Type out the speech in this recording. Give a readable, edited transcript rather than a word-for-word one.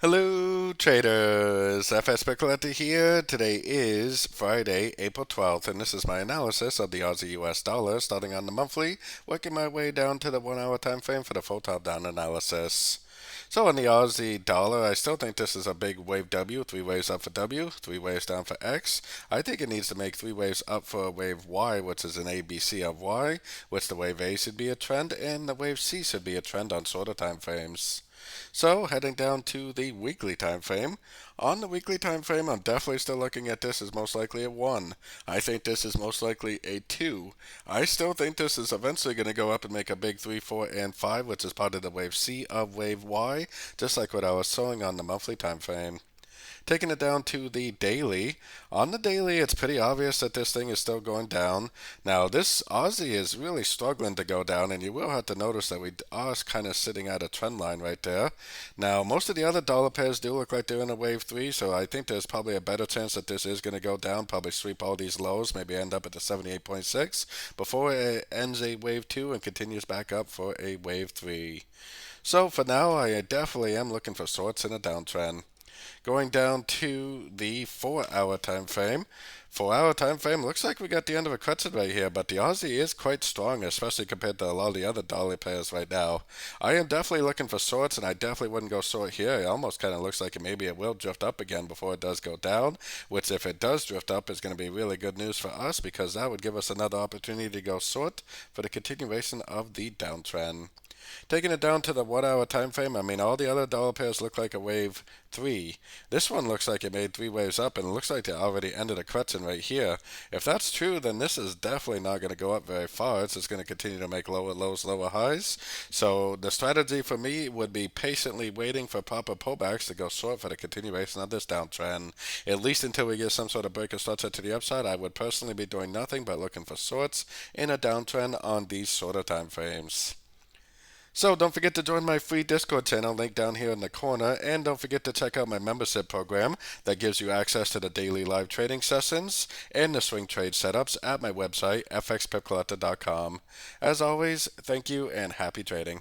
Hello, traders. FX Pip Collector here. Today is Friday, April 12th, and this is my analysis of the Aussie US dollar starting on the monthly, working my way down to the 1 hour time frame for the full top down analysis. So on the Aussie dollar, I still think this is a big wave W, 3 waves up for W, 3 waves down for X. I think it needs to make 3 waves up for a wave Y, which is an ABC of Y, which the wave A should be a trend, and the wave C should be a trend on shorter time frames. So heading down to the weekly time frame. On the weekly time frame, I'm definitely still looking at this as most likely a 1. I think this is most likely a 2. I still think this is eventually going to go up and make a big 3, 4, and 5, which is part of the wave C of wave Y, just like what I was showing on the monthly time frame. Taking it down to the daily. On the daily, it's pretty obvious that this thing is still going down. Now, this Aussie is really struggling to go down, and you will have to notice that we are kind of sitting at a trend line right there. Now, most of the other dollar pairs do look like they're in a wave 3, so I think there's probably a better chance that this is going to go down, probably sweep all these lows, maybe end up at the 78.6 before it ends a wave 2 and continues back up for a wave 3. So for now, I definitely am looking for shorts in a downtrend. Going down to the 4 hour time frame. 4 hour time frame looks like we got the end of a crescent right here, but the Aussie is quite strong, especially compared to a lot of the other dollar pairs right now. I am definitely looking for shorts, and I definitely wouldn't go short here. It almost kind of looks like maybe it will drift up again before it does go down, which if it does drift up is going to be really good news for us because that would give us another opportunity to go short for the continuation of the downtrend. Taking it down to the 1 hour time frame, I mean, all the other dollar pairs look like a wave 3. This one looks like it made 3 waves up, and it looks like it already ended a crescent right here. If that's true, then this is definitely not going to go up very far. It's just going to continue to make lower lows, lower highs. So the strategy for me would be patiently waiting for proper pullbacks to go short for the continuation of this downtrend. At least until we get some sort of break or structure to the upside, I would personally be doing nothing but looking for shorts in a downtrend on these shorter time frames. So don't forget to join my free Discord channel, link down here in the corner, and don't forget to check out my membership program that gives you access to the daily live trading sessions and the swing trade setups at my website, fxpipcollector.com. As always, thank you and happy trading.